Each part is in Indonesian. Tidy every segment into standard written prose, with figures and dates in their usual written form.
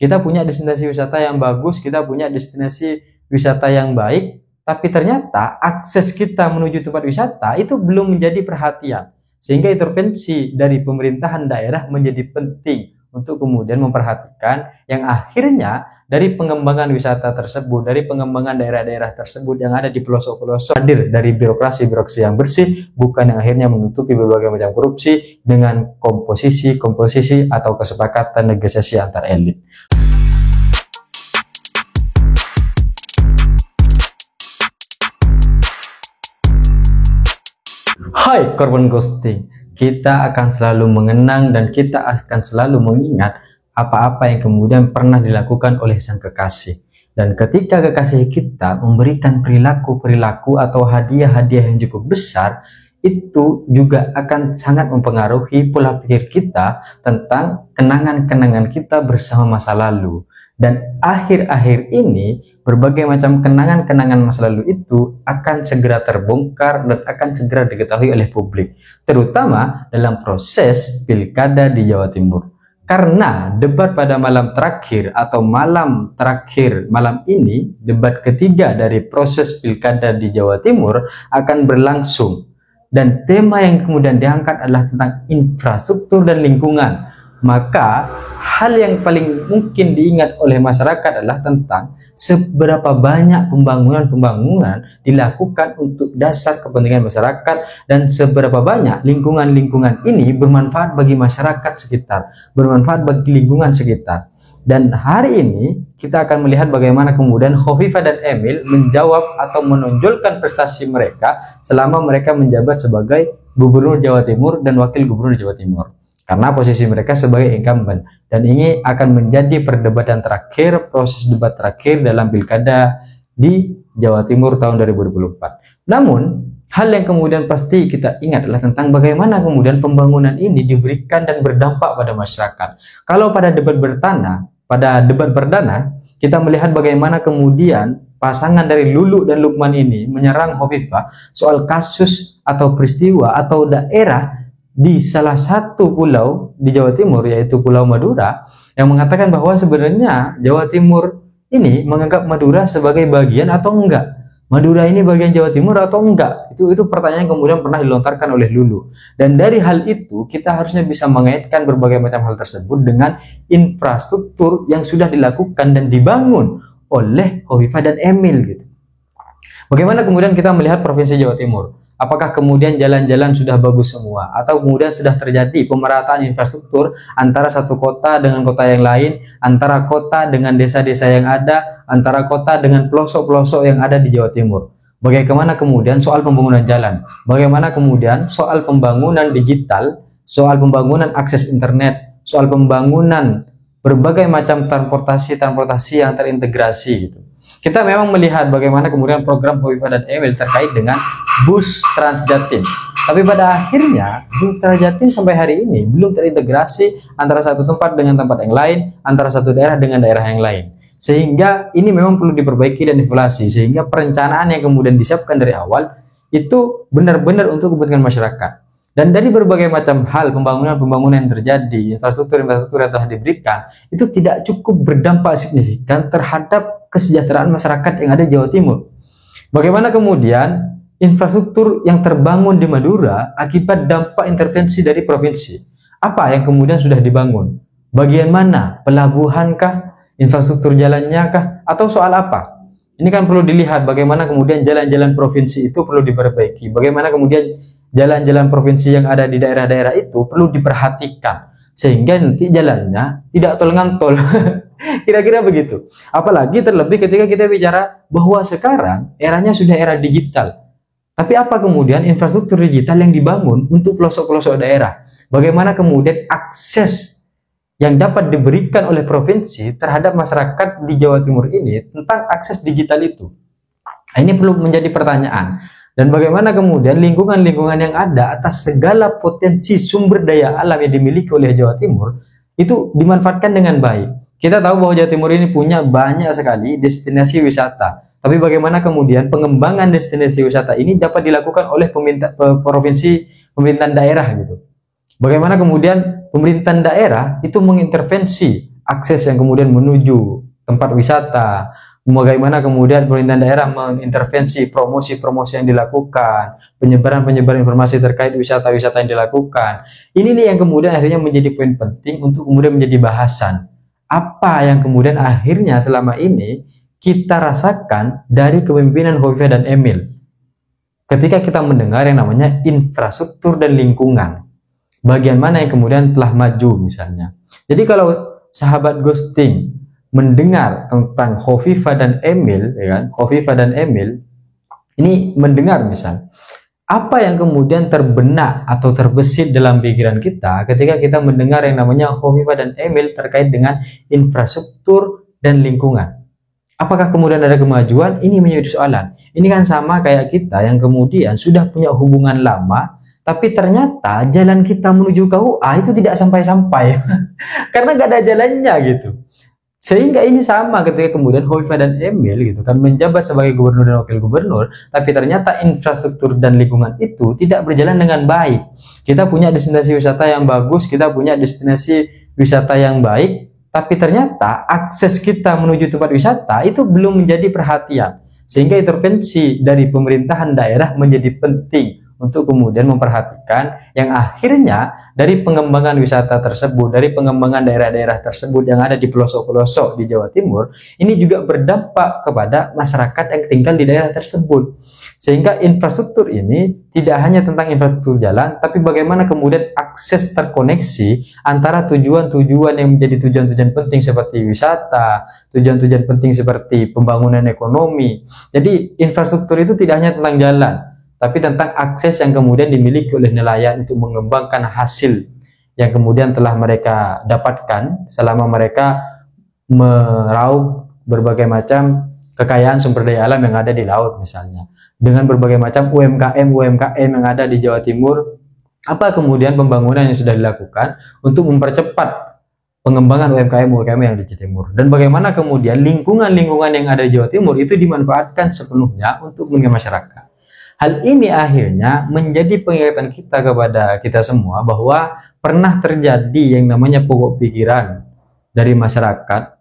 kita punya destinasi wisata yang bagus, kita punya destinasi wisata yang baik, tapi ternyata akses kita menuju tempat wisata itu belum menjadi perhatian. Sehingga intervensi dari pemerintahan daerah menjadi penting untuk kemudian memperhatikan yang akhirnya dari pengembangan wisata tersebut, dari pengembangan daerah-daerah tersebut yang ada di pelosok-pelosok, hadir dari birokrasi-birokrasi yang bersih, bukan yang akhirnya menutupi berbagai macam korupsi dengan komposisi atau kesepakatan negosiasi antar elit. Hai korban ghosting, kita akan selalu mengenang dan kita akan selalu mengingat apa-apa yang kemudian pernah dilakukan oleh sang kekasih. Dan ketika kekasih kita memberikan perilaku-perilaku atau hadiah-hadiah yang cukup besar, itu juga akan sangat mempengaruhi pola pikir kita tentang kenangan-kenangan kita bersama masa lalu. Dan akhir-akhir ini berbagai macam kenangan-kenangan masa lalu itu akan segera terbongkar dan akan segera diketahui oleh publik, terutama dalam proses pilkada di Jawa Timur. Karena debat pada malam terakhir atau malam terakhir malam ini, debat ketiga dari proses pilkada di Jawa Timur akan berlangsung. Dan tema yang kemudian diangkat adalah tentang infrastruktur dan lingkungan. Maka hal yang paling mungkin diingat oleh masyarakat adalah tentang seberapa banyak pembangunan dilakukan untuk dasar kepentingan masyarakat dan seberapa banyak lingkungan-lingkungan ini bermanfaat bagi masyarakat sekitar, bermanfaat bagi lingkungan sekitar. Dan hari ini kita akan melihat bagaimana kemudian Khofifah dan Emil menjawab atau menonjolkan prestasi mereka selama mereka menjabat sebagai Gubernur Jawa Timur dan Wakil Gubernur Jawa Timur. Karena posisi mereka sebagai incumbent, dan ini akan menjadi perdebatan terakhir, proses debat terakhir dalam pilkada di Jawa Timur tahun 2024. Namun hal yang kemudian pasti kita ingat adalah tentang bagaimana kemudian pembangunan ini diberikan dan berdampak pada masyarakat. Kalau pada debat perdana kita melihat bagaimana kemudian pasangan dari Lulu dan Lukman ini menyerang Khofifah soal kasus atau peristiwa atau daerah di salah satu pulau di Jawa Timur, yaitu Pulau Madura, yang mengatakan bahwa sebenarnya Jawa Timur ini menganggap Madura sebagai bagian atau enggak. Madura ini bagian Jawa Timur atau enggak? Itu pertanyaan yang kemudian pernah dilontarkan oleh Lulu. Dan dari hal itu kita harusnya bisa mengaitkan berbagai macam hal tersebut dengan infrastruktur yang sudah dilakukan dan dibangun oleh Khofifah dan Emil gitu. Bagaimana kemudian kita melihat Provinsi Jawa Timur? Apakah kemudian jalan-jalan sudah bagus semua? Atau kemudian sudah terjadi pemerataan infrastruktur antara satu kota dengan kota yang lain, antara kota dengan desa-desa yang ada, antara kota dengan pelosok-pelosok yang ada di Jawa Timur? Bagaimana kemudian soal pembangunan jalan? Bagaimana kemudian soal pembangunan digital, soal pembangunan akses internet, soal pembangunan berbagai macam transportasi yang terintegrasi gitu. Kita memang melihat bagaimana kemudian program Khofifah dan Emil terkait dengan bus Transjatim. Tapi pada akhirnya bus Transjatim sampai hari ini belum terintegrasi antara satu tempat dengan tempat yang lain, antara satu daerah dengan daerah yang lain. Sehingga ini memang perlu diperbaiki dan evaluasi, sehingga perencanaan yang kemudian disiapkan dari awal itu benar-benar untuk kepentingan masyarakat. Dan dari berbagai macam hal pembangunan yang terjadi, infrastruktur yang telah diberikan, itu tidak cukup berdampak signifikan terhadap kesejahteraan masyarakat yang ada di Jawa Timur. Bagaimana kemudian infrastruktur yang terbangun di Madura akibat dampak intervensi dari provinsi? Apa yang kemudian sudah dibangun? Bagian mana? Pelabuhankah? Infrastruktur jalannya kah? Atau soal apa? Ini kan perlu dilihat bagaimana kemudian jalan-jalan provinsi itu perlu diperbaiki. Bagaimana kemudian jalan-jalan provinsi yang ada di daerah-daerah itu perlu diperhatikan. Sehingga nanti jalannya tidak tol-ngantol. Kira-kira begitu. Apalagi terlebih ketika kita bicara bahwa sekarang eranya sudah era digital. Tapi apa kemudian infrastruktur digital yang dibangun untuk pelosok-pelosok daerah? Bagaimana kemudian akses yang dapat diberikan oleh provinsi terhadap masyarakat di Jawa Timur ini tentang akses digital itu? Nah, ini perlu menjadi pertanyaan. Dan bagaimana kemudian lingkungan-lingkungan yang ada atas segala potensi sumber daya alam yang dimiliki oleh Jawa Timur itu dimanfaatkan dengan baik. Kita tahu bahwa Jawa Timur ini punya banyak sekali destinasi wisata. Tapi bagaimana kemudian pengembangan destinasi wisata ini dapat dilakukan oleh pemerintahan daerah gitu. Bagaimana kemudian pemerintahan daerah itu mengintervensi akses yang kemudian menuju tempat wisata, bagaimana kemudian pemerintahan daerah mengintervensi promosi-promosi yang dilakukan, penyebaran-penyebaran informasi terkait wisata-wisata yang dilakukan. Ini nih yang kemudian akhirnya menjadi poin penting untuk kemudian menjadi bahasan. Apa yang kemudian akhirnya selama ini kita rasakan dari kepemimpinan Hovifah dan Emil ketika kita mendengar yang namanya infrastruktur dan lingkungan. Bagian mana yang kemudian telah maju misalnya. Jadi kalau sahabat ghosting mendengar tentang Hovifah dan Emil, ya kan? Hovifah dan Emil ini mendengar misal, apa yang kemudian terbenak atau terbesit dalam pikiran kita ketika kita mendengar yang namanya Hovifah dan Emil terkait dengan infrastruktur dan lingkungan. Apakah kemudian ada kemajuan? Ini menjadi soalan. Ini kan sama kayak kita yang kemudian sudah punya hubungan lama, tapi ternyata jalan kita menuju KUA itu tidak sampai-sampai karena gak ada jalannya gitu. Sehingga ini sama ketika kemudian Hovifah dan Emil gitu kan menjabat sebagai gubernur dan wakil gubernur, tapi ternyata infrastruktur dan lingkungan itu tidak berjalan dengan baik. Kita punya destinasi wisata yang bagus, kita punya destinasi wisata yang baik, tapi ternyata akses kita menuju tempat wisata itu belum menjadi perhatian. Sehingga intervensi dari pemerintahan daerah menjadi penting untuk kemudian memperhatikan yang akhirnya dari pengembangan wisata tersebut, dari pengembangan daerah-daerah tersebut yang ada di pelosok-pelosok di Jawa Timur, ini juga berdampak kepada masyarakat yang tinggal di daerah tersebut. Sehingga infrastruktur ini tidak hanya tentang infrastruktur jalan, tapi bagaimana kemudian akses terkoneksi antara tujuan-tujuan yang menjadi tujuan-tujuan penting seperti wisata, tujuan-tujuan penting seperti pembangunan ekonomi. Jadi infrastruktur itu tidak hanya tentang jalan, tapi tentang akses yang kemudian dimiliki oleh nelayan untuk mengembangkan hasil yang kemudian telah mereka dapatkan selama mereka meraup berbagai macam kekayaan sumber daya alam yang ada di laut misalnya. Dengan berbagai macam UMKM yang ada di Jawa Timur, apa kemudian pembangunan yang sudah dilakukan untuk mempercepat pengembangan UMKM yang ada di Jawa Timur, dan bagaimana kemudian lingkungan-lingkungan yang ada di Jawa Timur itu dimanfaatkan sepenuhnya untuk kepentingan masyarakat. Hal ini akhirnya menjadi pengingatan kita kepada kita semua bahwa pernah terjadi yang namanya pokok pikiran dari masyarakat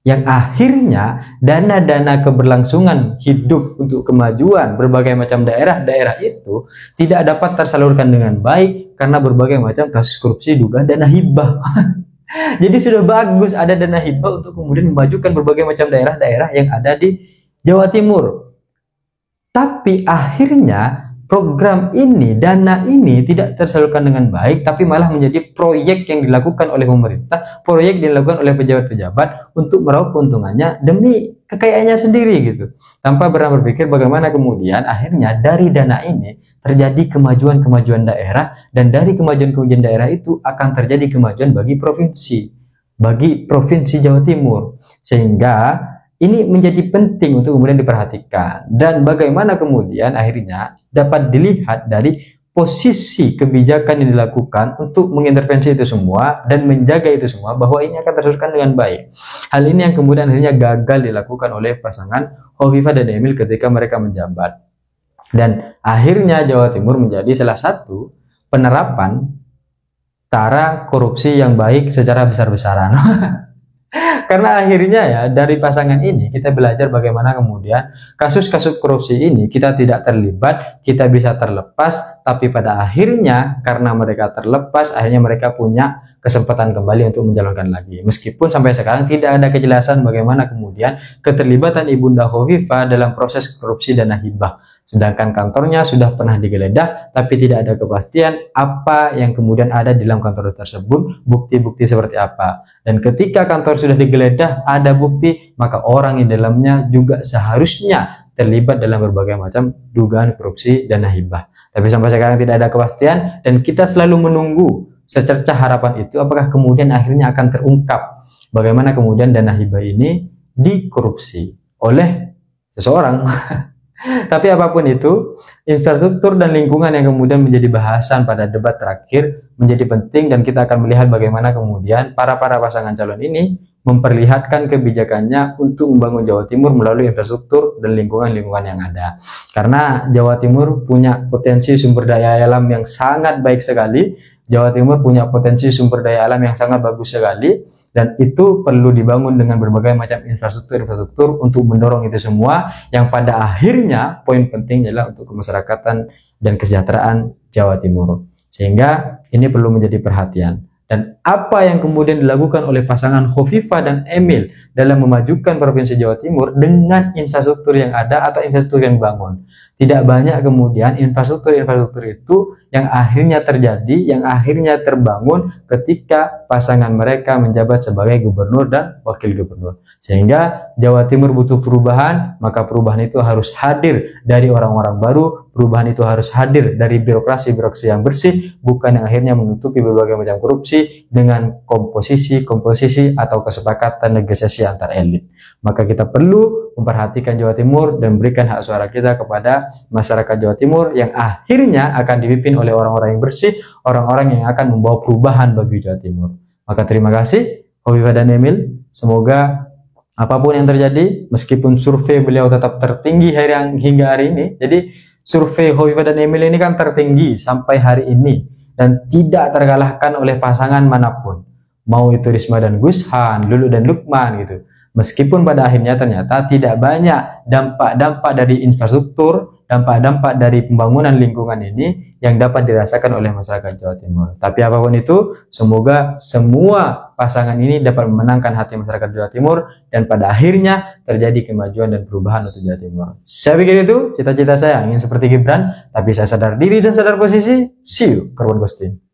yang akhirnya dana-dana keberlangsungan hidup untuk kemajuan berbagai macam daerah-daerah itu tidak dapat tersalurkan dengan baik karena berbagai macam kasus korupsi dugaan dana hibah. Jadi sudah bagus ada dana hibah untuk kemudian memajukan berbagai macam daerah-daerah yang ada di Jawa Timur. Tapi akhirnya program ini, dana ini tidak tersalurkan dengan baik, tapi malah menjadi proyek yang dilakukan oleh pemerintah, proyek yang dilakukan oleh pejabat-pejabat untuk meraup keuntungannya demi kekayaannya sendiri gitu. Tanpa pernah berpikir bagaimana kemudian akhirnya dari dana ini terjadi kemajuan-kemajuan daerah, dan dari kemajuan-kemajuan daerah itu akan terjadi kemajuan bagi provinsi Jawa Timur. Sehingga ini menjadi penting untuk kemudian diperhatikan, dan bagaimana kemudian akhirnya dapat dilihat dari posisi kebijakan yang dilakukan untuk mengintervensi itu semua dan menjaga itu semua bahwa ini akan tersalurkan dengan baik. Hal ini yang kemudian akhirnya gagal dilakukan oleh pasangan Hovifah dan Emil ketika mereka menjabat, dan akhirnya Jawa Timur menjadi salah satu penerapan cara korupsi yang baik secara besar-besaran. Karena akhirnya ya dari pasangan ini kita belajar bagaimana kemudian kasus-kasus korupsi ini kita tidak terlibat, kita bisa terlepas, tapi pada akhirnya karena mereka terlepas akhirnya mereka punya kesempatan kembali untuk menjalankan lagi. Meskipun sampai sekarang tidak ada kejelasan bagaimana kemudian keterlibatan Ibunda Hovifah dalam proses korupsi dana hibah. Sedangkan kantornya sudah pernah digeledah, tapi tidak ada kepastian apa yang kemudian ada di dalam kantor tersebut, bukti-bukti seperti apa. Dan ketika kantor sudah digeledah, ada bukti, maka orang di dalamnya juga seharusnya terlibat dalam berbagai macam dugaan korupsi dana hibah. Tapi sampai sekarang tidak ada kepastian, dan kita selalu menunggu secercah harapan itu, apakah kemudian akhirnya akan terungkap bagaimana kemudian dana hibah ini dikorupsi oleh seseorang. Tapi apapun itu, infrastruktur dan lingkungan yang kemudian menjadi bahasan pada debat terakhir menjadi penting, dan kita akan melihat bagaimana kemudian para pasangan calon ini memperlihatkan kebijakannya untuk membangun Jawa Timur melalui infrastruktur dan lingkungan-lingkungan yang ada. Karena Jawa Timur punya potensi sumber daya alam yang sangat baik sekali, Jawa Timur punya potensi sumber daya alam yang sangat bagus sekali, dan itu perlu dibangun dengan berbagai macam infrastruktur untuk mendorong itu semua, yang pada akhirnya poin penting adalah untuk kemasyarakatan dan kesejahteraan Jawa Timur. Sehingga ini perlu menjadi perhatian. Dan apa yang kemudian dilakukan oleh pasangan Khofifah dan Emil dalam memajukan Provinsi Jawa Timur dengan infrastruktur yang ada atau infrastruktur yang dibangun. Tidak banyak kemudian infrastruktur itu yang akhirnya terjadi, yang akhirnya terbangun ketika pasangan mereka menjabat sebagai gubernur dan wakil gubernur. Sehingga Jawa Timur butuh perubahan, maka perubahan itu harus hadir dari orang-orang baru, perubahan itu harus hadir dari birokrasi yang bersih, bukan yang akhirnya menutupi berbagai macam korupsi dengan komposisi atau kesepakatan negosiasi antar elit. Maka kita perlu memperhatikan Jawa Timur dan berikan hak suara kita kepada masyarakat Jawa Timur yang akhirnya akan dipimpin oleh orang-orang yang bersih, orang-orang yang akan membawa perubahan bagi Jawa Timur. Maka terima kasih Khofifah dan Emil. Semoga apapun yang terjadi, meskipun survei beliau tetap tertinggi hingga hari ini. Jadi survei Khofifah dan Emil ini kan tertinggi sampai hari ini dan tidak terkalahkan oleh pasangan manapun. Mau itu Risma dan Gushan, Lulu dan Lukman gitu. Meskipun pada akhirnya ternyata tidak banyak dampak-dampak dari infrastruktur, dampak-dampak dari pembangunan lingkungan ini yang dapat dirasakan oleh masyarakat Jawa Timur. Tapi apapun itu, semoga semua pasangan ini dapat memenangkan hati masyarakat Jawa Timur dan pada akhirnya terjadi kemajuan dan perubahan untuk Jawa Timur. Saya pikir itu cita-cita saya, ingin seperti Gibran, tapi saya sadar diri dan sadar posisi. See you, Korban Ghosting.